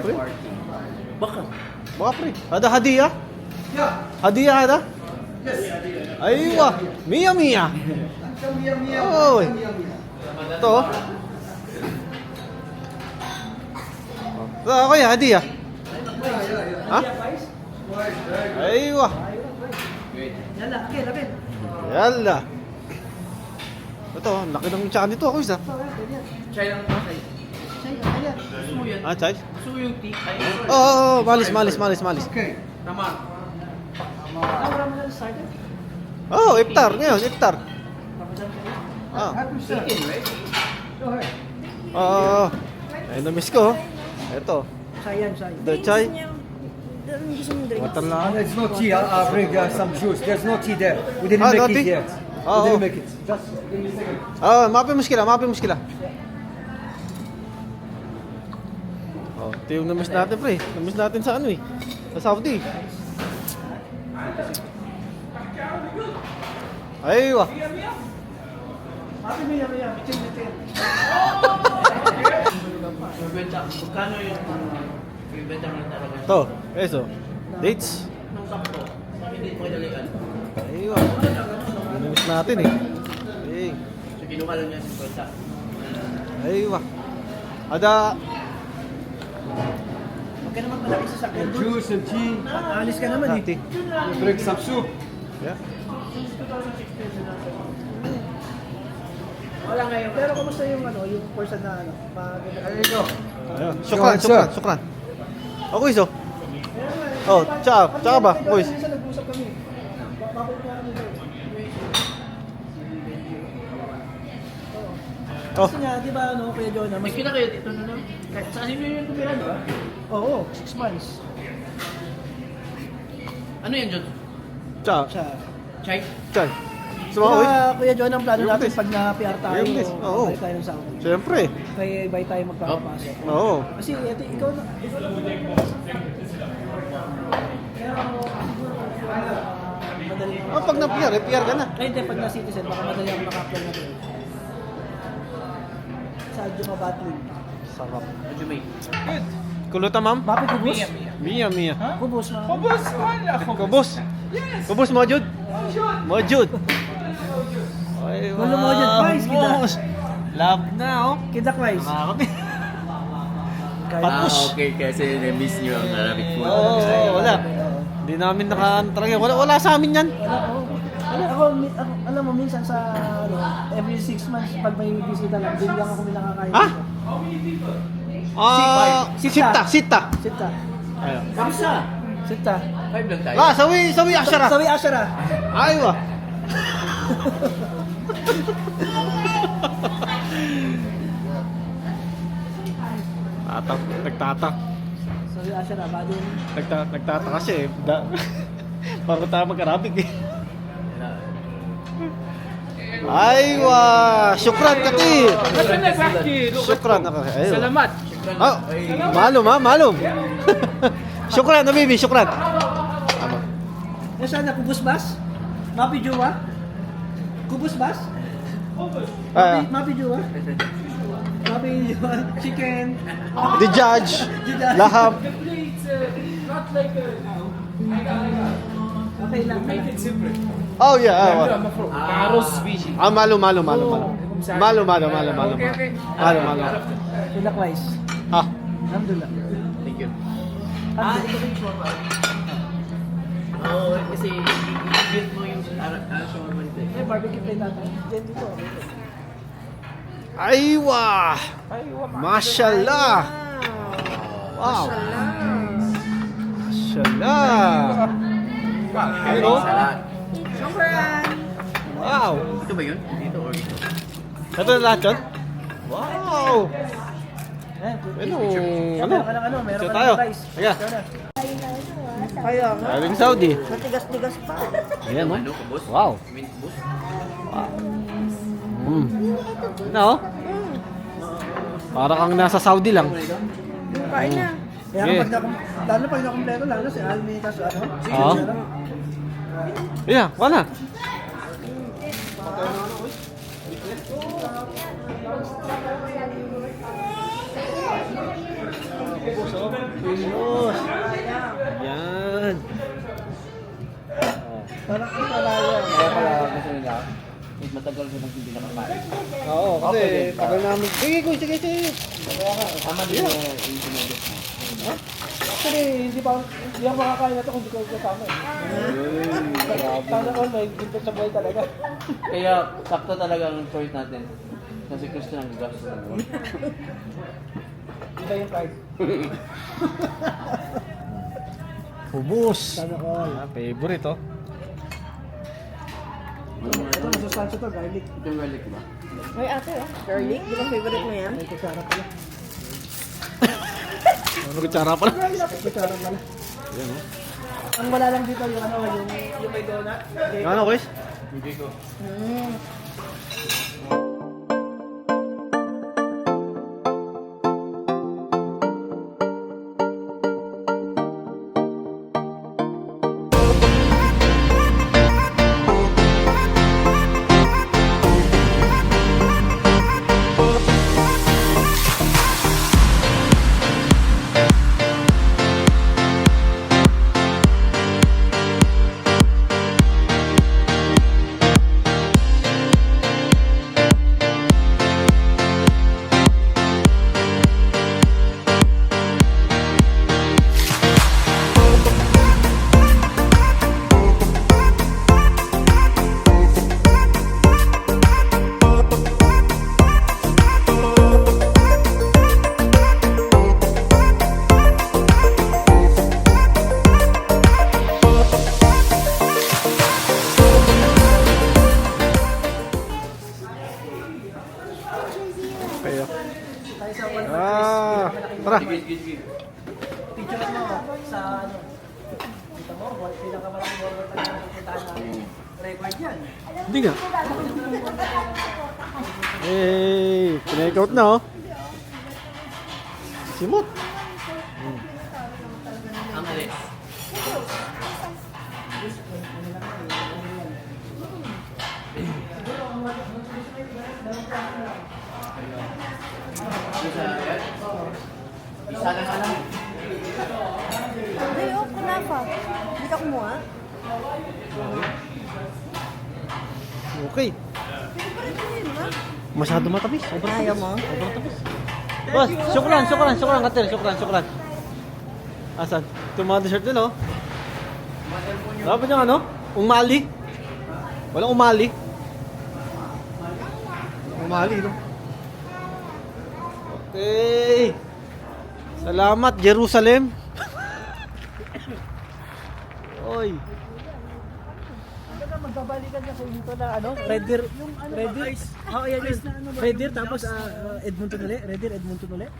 pre. Baka. Baka pre. Ada hadiah? Hadiah ada? Aywa. Mia Mia. Oy. Ito. Ito ako ya, hadiah. Ha? Aywa. Yalla, okay, lapit. Yalla. Ito, laki ng tiyan nito ako isa. Chai lang ba? Gusto mo yan? Chay? Gusto mo yung tea? Ay, Oo, malis. Okay. Tama. Wala mo na started? Oh, iftar ngayon, iftar. Happy sir. Go ahead. Oo. Ay, na-miss ko. Ito, Sayan. the chai. Gusto mong drink? Water lang. There's no tea. I'll bring some juice. There's no tea there. We didn't no make it tea? yet. Oh, We didn't oh. make it. Just give me a second. Maafi muskila. Oh, ito yung na-miss natin, pre. Na-miss natin sa ano eh. Sa Saudi. Aywa. Happy New Year, Bitin. Bibenta. Magkano yung bibenta mo na talaga? Ito, eso. Dates. Nung sakto. Hindi mo kinalikan. Aywa. Na-miss natin eh. Hey. So kinuha lang niya 50. Aywa. Ada. Huwag ka naman malaki sa sakyan doon. Juice and tea. Alis ka naman eh. Ati. We bring some soup. Yeah. Wala ngayon. Pero kumusta yung yung person na There you go. Ayun. Go ahead, sir. Shukran. Ako iso. Oh, tsaka ba? Boys. Minsan nag-usap kami. Babalik na kami doon. Oh. Kasi nga, di ba Kuya Jonah, May kita kayo dito na lang. Sa asin nyo yung tumira, di ba? Oo, 6 months. Ano yan, John? Tsaka. Siya. Chai? Chay. Sumama, boys. Kuya Jonah, ang plano Yung natin this. pag na-PR tayo, Yung this, oo. balik tayo ng Saudi. Siyempre. Kaya ibay tayo magpapasok. Oo. Kasi ito, ikaw na. Madali Oh, pag na-PR ka na. Ay, hindi, pag na-citizen, baka madali ako maka-apply na doon. Sa Juma Battling. Sarap. Medyo may. Kuluta, ma'am? Bapi kubus? Mia. Kubus na. Kubos mo, Jud? Mo, Jud. Ay, Gulo mo, Jud, Vice, kita. Love na, oh. Kidak Vice. Patus. okay. Kasi na-miss nyo ang Arabic food. Oo, wala. Hindi namin talaga. Wala sa amin yan. Alam mo, minsan sa, every 6 months, pag may bisita lang, din lang ako nakakain. Ha? Sita. Sita. Ayun. Kamsa! Sita. 5 lang tayo. Sawi asyara. Sawi Ashara. Aywa. Nagtatak. Sawi Ashara, ba din? Nagtataka siya eh. Bago tayo mag-Arabic eh. Aywa! Syukran katir! Syukran. Aywa. Salamat. Oh, malum. Syukran, Habibi, syukran. Eh, sana, kubus bas? Mapi Jua? Kubus bas? Mapi Jua? Mapi Jua? Chicken? The judge. Laham. It's not like a... Okay lang. Make it simple. Oh yeah. I'm from Paros species. Malu. Okay. Malu. Relax. Ah. Alhamdulillah. Thank you. Alhamdulillah. Oo, kasi i-build mo yung shawarma nito. Eh, barbecue plate natin. Diyan dito. Aywa! Mashallah! Wow! Mashallah! Ano? Salad. Wow! Ito ba yun? Dito or dito? Ito na lahat yun? Wow! Ano? Meron Picture ka tayo. ng rice. Kaya. Kaya nga. Galing Saudi. Matigas-tigas pa. Ayan mo. Ano, kubos? Wow! Mint kubos? No? Para kang nasa Saudi lang. Kain na. Kaya Yeah. lalo pag nakompleto, lalo si Almi, tas ano? Oo. Yeah, wala. Boss. Yan. Parang ikalaya. Kaya pala gusto nila, matagal silang hindi nakakain. Oo, kasi tagal namin. Sige, kuy, sige, sige. Tama din yung sinunod mo. Actually, hindi ako makakain na ito kung hindi ko kasama eh. Sana all, may ginto sa buhay talaga. Kaya sakto talaga ang choice natin. Kasi Christian ang gagastos ng buwan. Iba yung card. Hubos. Sana all. Favorite, oh. Ito, masustansya to, garlic. Ito yung garlic ba? Ay, ate, oh. Garlic? Di ba favorite mo yan? May kutsara pala. Ano kutsara pala? May kutsara pala. Yan, oh. Ang wala lang dito yung ano, yung may donut. Yung ano, Chris? Hindi ko. Kayo. Tayo sa one Tara. picture mo sa ano. Dito mo, pinakamalaking burger talaga na pupuntahan namin. Record yan. Hindi nga. Hey, pinake-out na, oh. Simot. Ang alis. Isa lang ka lang. Ay, oh, kunafa. Hindi ka kumuha? Okay. Masyado matamis. Sobrang tamis. Ayaw mo? Sobrang tamis. Boss, syukran, Kater, syukran. Asan? Ito yung mga dessert nila, oh. Dapat yung ano? Umali. Walang umali. Umali, no? Okay. Salamat, Jerusalem. Oy. Magbabalikan niya sa dito na ano, Red Deer, Red Deer. Oh, ayan yun. Red Deer tapos Edmonton ulit, Red Deer Edmonton ulit.